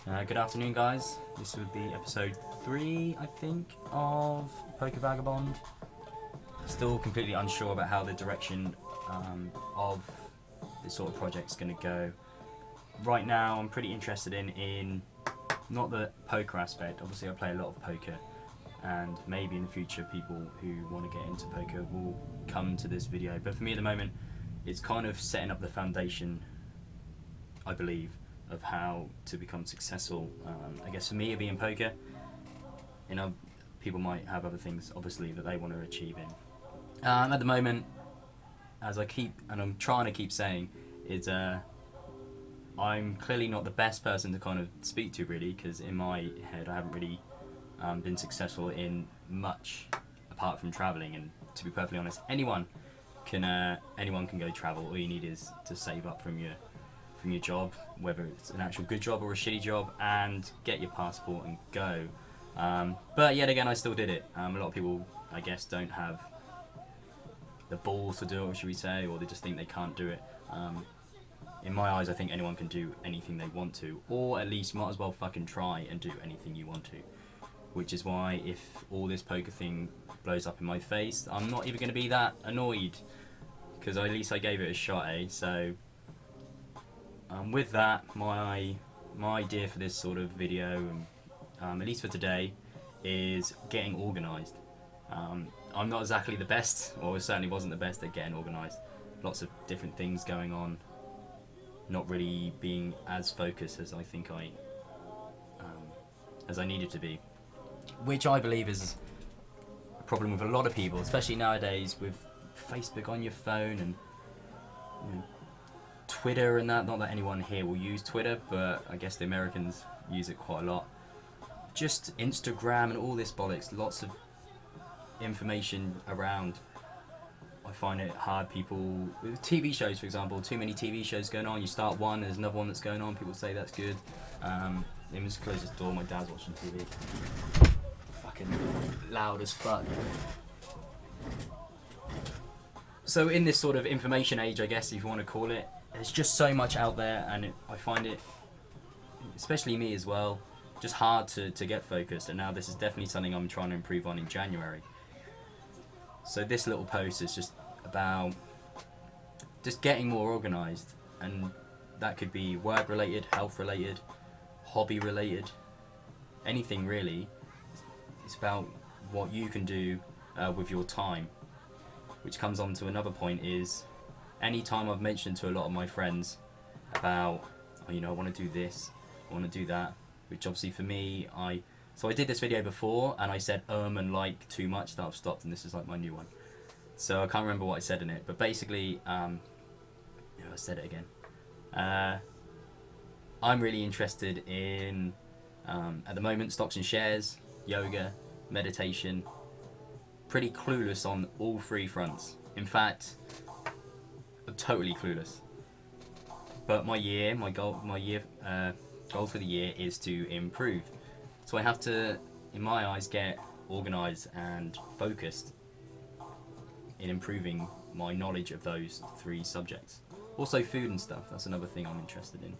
Good afternoon, guys. This would be episode 3, I think, of PokerVagabond. Still completely unsure about how the direction of this sort of project's going to go. Right now, I'm pretty interested in not the poker aspect. Obviously, I play a lot of poker, and maybe in the future, people who want to get into poker will come to this video. But for me, at the moment, it's kind of setting up the foundation, I believe, of how to become successful. I guess for me, it'd be in poker. You know, people might have other things, obviously, that they want to achieve in. At the moment, as I'm trying to keep saying, is I'm clearly not the best person to kind of speak to, really, because in my head, I haven't really been successful in much apart from traveling. And to be perfectly honest, anyone can go travel. All you need is to save up from your job, whether it's an actual good job or a shitty job, and get your passport and go. But yet again, I still did it. A lot of people, I guess, don't have the balls to do it, should we say, or they just think they can't do it. In my eyes, I think anyone can do anything they want to, or at least might as well fucking try and do anything you want to. Which is why, if all this poker thing blows up in my face, I'm not even going to be that annoyed, because at least I gave it a shot, So with that, my idea for this sort of video, at least for today, is getting organised. I'm not exactly the best, or certainly wasn't the best at getting organised. Lots of different things going on, not really being as focused as I think as I needed to be, which I believe is a problem with a lot of people, especially nowadays with Facebook on your phone and Twitter and that. Not that anyone here will use Twitter, but I guess the Americans use it quite a lot. Just Instagram and all this bollocks, lots of information around. I find it hard. People with TV shows, for example, too many TV shows going on. You start one, there's another one that's going on. People say that's good. Let me just close this door. My dad's watching TV. Fucking loud as fuck. So in this sort of information age, I guess, if you want to call it, there's just so much out there, and I find it, especially me as well, just hard to get focused. And now this is definitely something I'm trying to improve on in January. So this little post is just about just getting more organised, and that could be work related, health related, hobby related, anything really. It's about what you can do with your time, which comes on to another point. Is any time I've mentioned to a lot of my friends about, I want to do this, I want to do that, which obviously for me, so I did this video before and I said and like too much that I've stopped, and this is like my new one. So I can't remember what I said in it, but basically, I said it again. I'm really interested in, at the moment, stocks and shares, yoga, meditation. Pretty clueless on all three fronts. In fact, I'm totally clueless. But my goal for the year is to improve. So I have to, in my eyes, get organised and focused in improving my knowledge of those three subjects. Also food and stuff, that's another thing I'm interested in.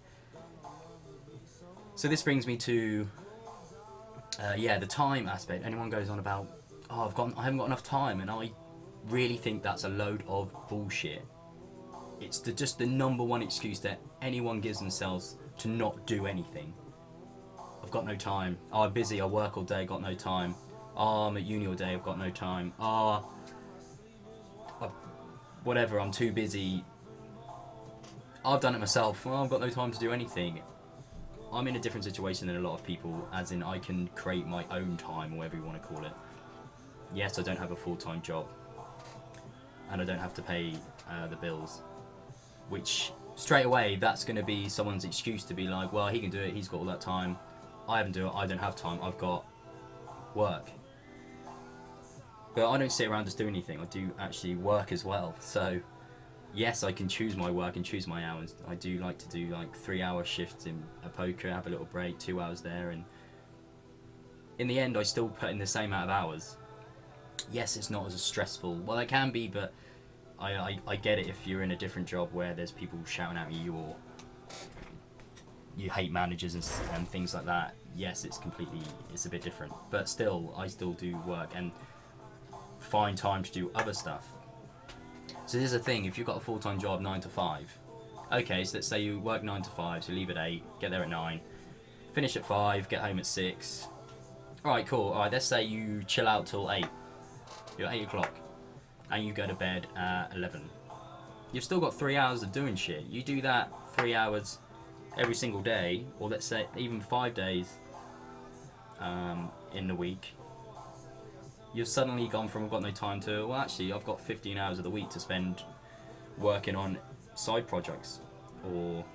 So this brings me to, the time aspect. Anyone goes on about, I haven't got enough time, and I really think that's a load of bullshit. It's just the number one excuse that anyone gives themselves to not do anything. I've got no time. I'm busy, I work all day, got no time. I'm at uni all day, I've got no time. Whatever, I'm too busy. I've done it myself. Well, I've got no time to do anything. I'm in a different situation than a lot of people, as in I can create my own time, or whatever you want to call it. Yes, I don't have a full-time job, and I don't have to pay the bills, which straight away that's going to be someone's excuse to be like, well, he can do it, he's got all that time. I don't have time, I've got work. But I don't sit around just doing anything. I do actually work as well. So yes, I can choose my work and choose my hours. I do like to do like 3-hour shifts in a poker, have a little break, 2 hours there, and in the end I still put in the same amount of hours. Yes, it's not as stressful. Well, it can be, but I get it if you're in a different job where there's people shouting at you, or you hate managers and things like that, yes, it's a bit different. But still, I still do work and find time to do other stuff. So here's the thing: if you've got a full-time job, 9 to 5, okay, so let's say you work 9 to 5, so leave at 8, get there at 9, finish at 5, get home at 6. All right, cool. All right, let's say you chill out till 8. You're 8 o'clock, and you go to bed at 11. You've still got 3 hours of doing shit. You do that 3 hours every single day, or let's say even 5 days in the week. You've suddenly gone from I've got no time to, well, actually, I've got 15 hours of the week to spend working on side projects, or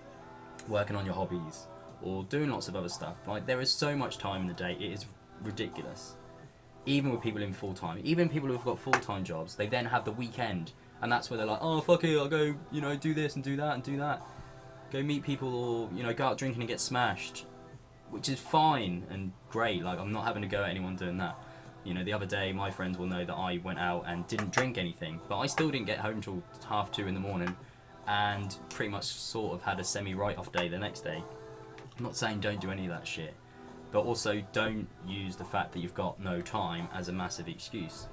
working on your hobbies, or doing lots of other stuff. Like, there is so much time in the day, it is ridiculous. Even with people in full-time, even people who've got full-time jobs, they then have the weekend, and that's where they're like, oh, fuck it, I'll go, do this and do that and do that. Go meet people, or, go out drinking and get smashed, which is fine and great. Like, I'm not having to go at anyone doing that. The other day, my friends will know that I went out and didn't drink anything, but I still didn't get home till 2:30 in the morning, and pretty much sort of had a semi-write-off day the next day. I'm not saying don't do any of that shit, but also don't use the fact that you've got no time as a massive excuse.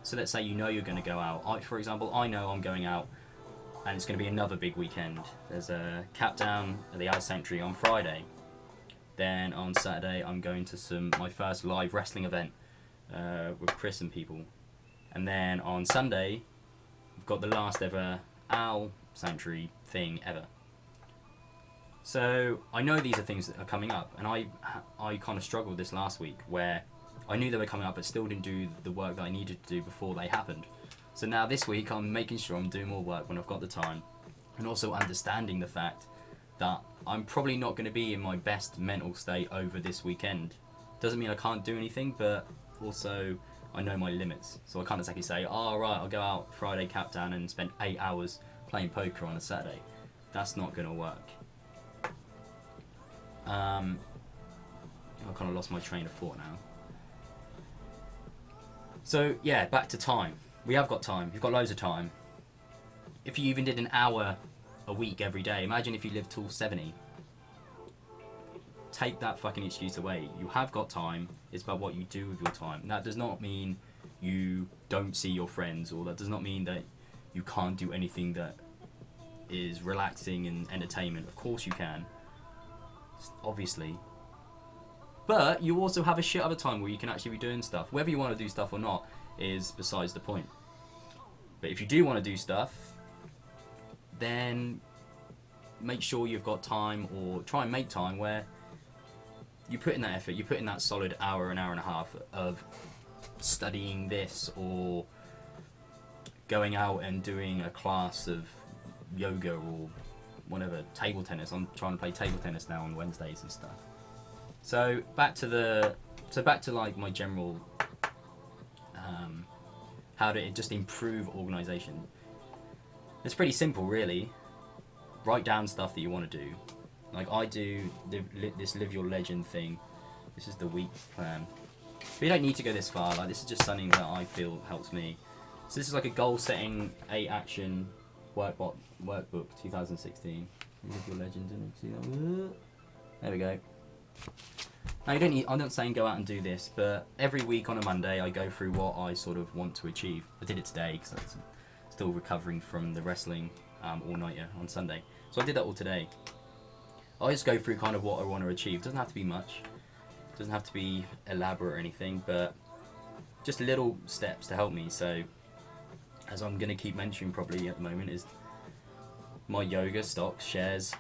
So let's say you're going to go out. For example, I know I'm going out, and it's going to be another big weekend. There's a cap down at the Ice Sanctuary on Friday. Then on Saturday, I'm going to my first live wrestling event with Chris and people. And then on Sunday, we've got the last ever Owl Sanctuary thing ever. So I know these are things that are coming up, and I kind of struggled this last week where I knew they were coming up but still didn't do the work that I needed to do before they happened. So now this week I'm making sure I'm doing more work when I've got the time, and also understanding the fact that I'm probably not going to be in my best mental state over this weekend. Doesn't mean I can't do anything, but also I know my limits. So I can't exactly say, oh right, I'll go out Friday cap down and spend 8 hours playing poker on a Saturday. That's not going to work. I kind of lost my train of thought now. So yeah, back to time. We have got time. You've got loads of time. If you even did an hour a week every day, imagine if you lived till 70. Take that fucking excuse away. You have got time. It's about what you do with your time. That does not mean you don't see your friends, or that does not mean that you can't do anything that is relaxing and entertainment. Of course you can. Obviously. But you also have a shit other time where you can actually be doing stuff. Whether you want to do stuff or not is besides the point. But if you do want to do stuff, then make sure you've got time, or try and make time where you put in that effort, you put in that solid hour and a half of studying this, or going out and doing a class of yoga or whatever, table tennis. I'm trying to play table tennis now on Wednesdays and stuff. So back to like my general how to just improve organisation. It's pretty simple, really. Write down stuff that you want to do. Like I do this live your legend thing. This is the week plan. But you don't need to go this far. Like, this is just something that I feel helps me. So this is like a goal setting 8 action workbook 2016. Live your legend, didn't you see that? There we go. Now you don't need, I'm not saying go out and do this, but every week on a Monday I go through what I sort of want to achieve. I did it today because I'm still recovering from the wrestling all-nighter on Sunday. So I did that all today. I just go through kind of what I want to achieve. It doesn't have to be much. It doesn't have to be elaborate or anything, but just little steps to help me. So, as I'm going to keep mentioning probably at the moment, is my yoga, stocks, shares,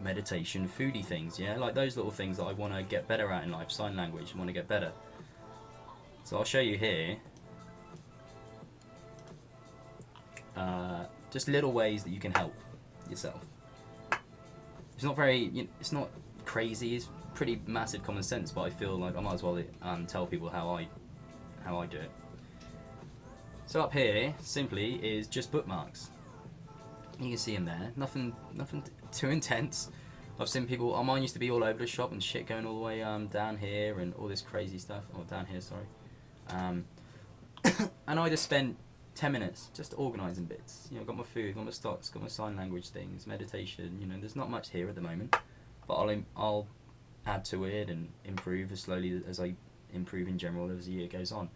meditation, foodie things, yeah? Like those little things that I want to get better at in life. Sign language, I want to get better. So I'll show you here. Just little ways that you can help yourself. It's not very, it's not crazy, it's pretty massive common sense, but I feel like I might as well tell people how I do it. So up here, simply, is just bookmarks. You can see them there, nothing too intense. I've seen people, mine used to be all over the shop and shit going all the way down here and all this crazy stuff, down here, sorry. And I just spent 10 minutes, just organising bits. You know, got my food, got my stocks, got my sign language things, meditation. You know, there's not much here at the moment, but I'll add to it and improve as slowly as I improve in general as the year goes on.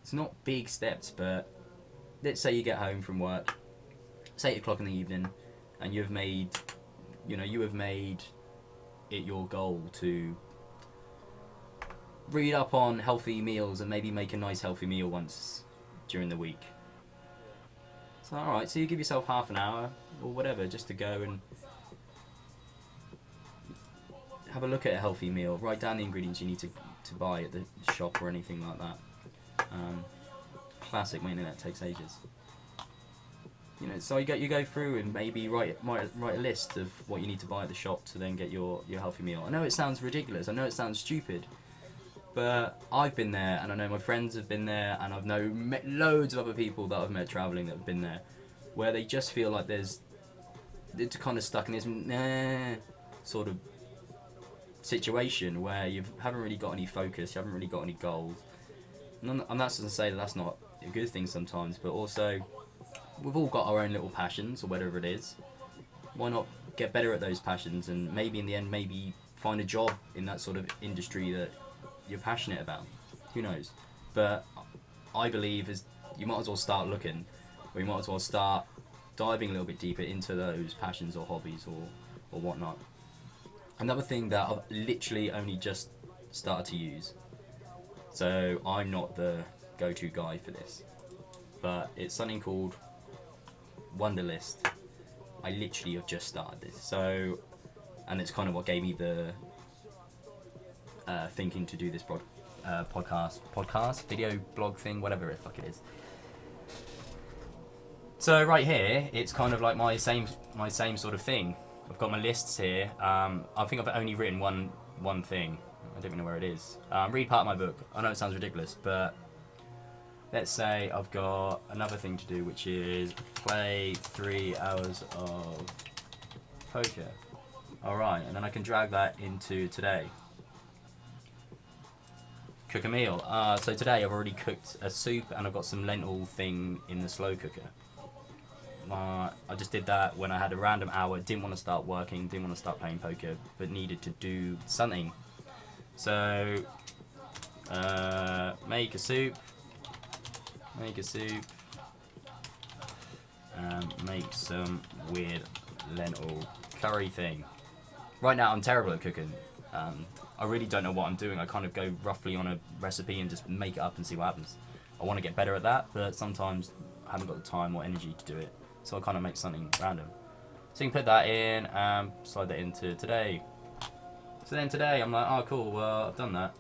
It's not big steps, but let's say you get home from work, it's 8 o'clock in the evening, and you have made it your goal to read up on healthy meals and maybe make a nice healthy meal once during the week. So alright, so you give yourself half an hour or whatever just to go and have a look at a healthy meal, write down the ingredients you need to buy at the shop or anything like that. Classic, mainly that takes ages. You know, so you go through and maybe write a list of what you need to buy at the shop to then get your healthy meal. I know it sounds ridiculous, I know it sounds stupid, but I've been there, and I know my friends have been there, and I've met loads of other people that I've met travelling that have been there, where they just feel like they're kind of stuck in this sort of situation where you haven't really got any focus, you haven't really got any goals. And I'm not to say that that's not a good thing sometimes, but also we've all got our own little passions or whatever it is. Why not get better at those passions and maybe in the end maybe find a job in that sort of industry that you're passionate about? Who knows? But I believe you might as well start looking, or you might as well start diving a little bit deeper into those passions or hobbies or whatnot. Another thing that I've literally only just started to use, so I'm not the go-to guy for this, but it's something called Wunderlist. I literally have just started this, and it's kind of what gave me the thinking to do this podcast, video blog thing, whatever the fuck it is. So right here, it's kind of like my same sort of thing. I've got my lists here. I think I've only written one thing. I don't even know where it is. Read part of my book. I know it sounds ridiculous, but let's say I've got another thing to do, which is play 3 hours of poker. Alright, and then I can drag that into today. Cook a meal. So today I've already cooked a soup and I've got some lentil thing in the slow cooker. I just did that when I had a random hour, didn't want to start working, didn't want to start playing poker, but needed to do something. So, make a soup, and make some weird lentil curry thing. Right now I'm terrible at cooking. I really don't know what I'm doing. I kind of go roughly on a recipe and just make it up and see what happens. I want to get better at that, but sometimes I haven't got the time or energy to do it. So I kind of make something random. So you can put that in, slide that into today. So then today I'm like, oh cool, well I've done that.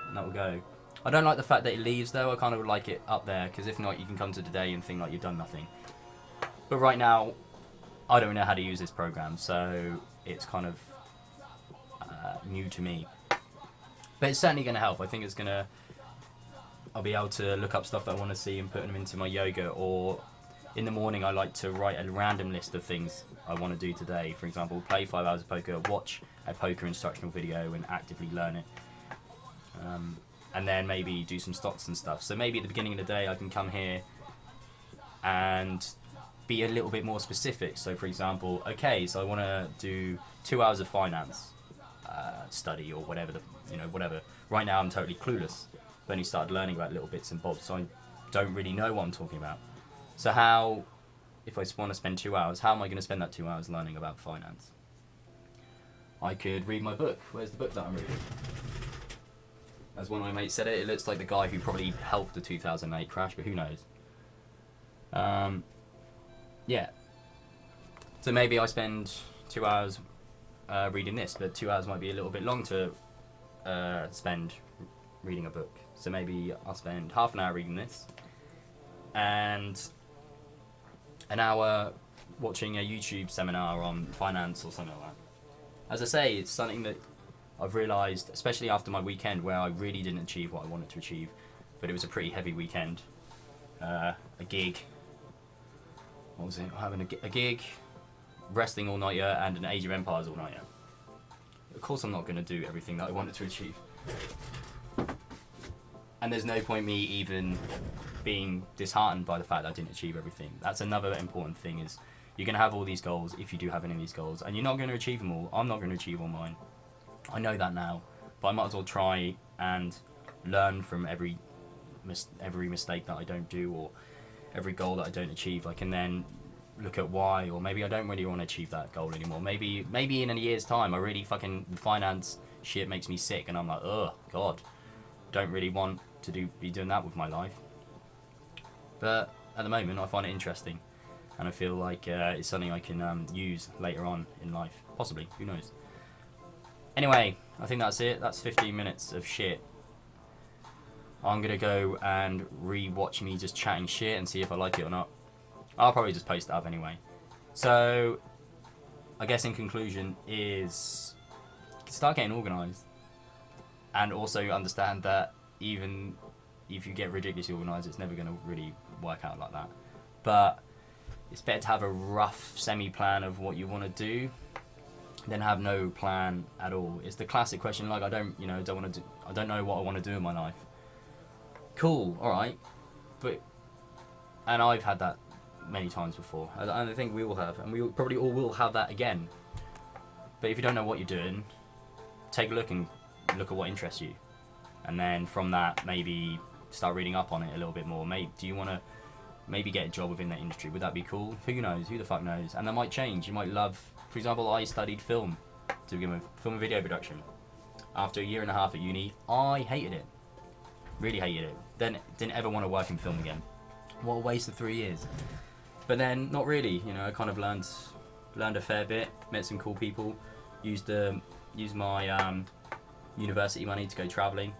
And that will go. I don't like the fact that it leaves though, I kind of like it up there, because if not you can come to today and think like you've done nothing. But right now, I don't know how to use this program, so it's kind of new to me. But it's certainly going to help. I think I'll be able to look up stuff that I want to see and put them into my yoga, or in the morning I like to write a random list of things I want to do today. For example, play 5 hours of poker, watch a poker instructional video and actively learn it. And then maybe do some stocks and stuff. So maybe at the beginning of the day I can come here and be a little bit more specific. So for example, okay, so I want to do 2 hours of finance study or whatever, whatever. Right now I'm totally clueless. I've only started learning about little bits and bobs, so I don't really know what I'm talking about. So if I want to spend 2 hours, how am I going to spend that 2 hours learning about finance? I could read my book. Where's the book that I'm reading? As one of my mates said it looks like the guy who probably helped the 2008 crash, but who knows? Yeah. So maybe I spend 2 hours reading this, but 2 hours might be a little bit long to spend reading a book. So maybe I'll spend half an hour reading this and an hour watching a YouTube seminar on finance or something like that. As I say, it's something that I've realised, especially after my weekend where I really didn't achieve what I wanted to achieve, but it was a pretty heavy weekend. A gig. What was it? Having a gig, wrestling all nighter, and an Age of Empires all nighter. Of course I'm not going to do everything that I wanted to achieve. And there's no point me even being disheartened by the fact that I didn't achieve everything. That's another important thing, is you're going to have all these goals, if you do have any of these goals, and you're not going to achieve them all. I'm not going to achieve all mine. I know that now, but I might as well try and learn from every mistake that I don't do, or every goal that I don't achieve. I can then look at why, or maybe I don't really want to achieve that goal anymore. Maybe in a year's time, I really fucking, the finance shit makes me sick, and I'm like, oh god, don't really want to be doing that with my life. But at the moment, I find it interesting, and I feel like it's something I can use later on in life, possibly. Who knows? Anyway, I think that's it. That's 15 minutes of shit. I'm gonna go and re-watch me just chatting shit and see if I like it or not. I'll probably just post it up anyway. So, I guess in conclusion is start getting organised, and also understand that even if you get ridiculously organised, it's never going to really work out like that. But it's better to have a rough semi-plan of what you want to do than have no plan at all. It's the classic question, like, I don't know what I want to do in my life. Cool, all right, and I've had that many times before, and I think we all have, and we probably all will have that again. But if you don't know what you're doing, take a look at what interests you, and then from that maybe start reading up on it a little bit more. Do you want to maybe get a job within that industry? Would that be cool? Who knows? Who the fuck knows? And that might change. You might love, for example, I studied film to begin with, film and video production. After a year and a half at uni, I hated it. Really hated it. Then didn't ever want to work in film again. What a waste of 3 years. But then, not really. I kind of learned a fair bit, met some cool people, used my university money to go travelling.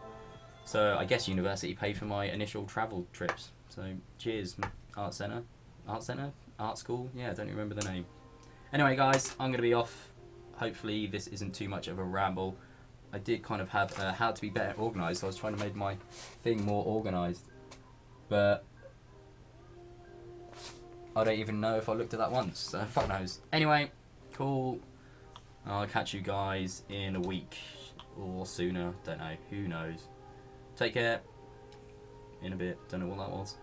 So I guess university paid for my initial travel trips. So cheers, art school. Yeah, I don't remember the name. Anyway, guys, I'm gonna be off. Hopefully, this isn't too much of a ramble. I did kind of have how to be better organised. So I was trying to make my thing more organised, but I don't even know if I looked at that once, so fuck knows. Anyway, cool. I'll catch you guys in a week or sooner. Don't know. Who knows? Take care. In a bit. Don't know what that was.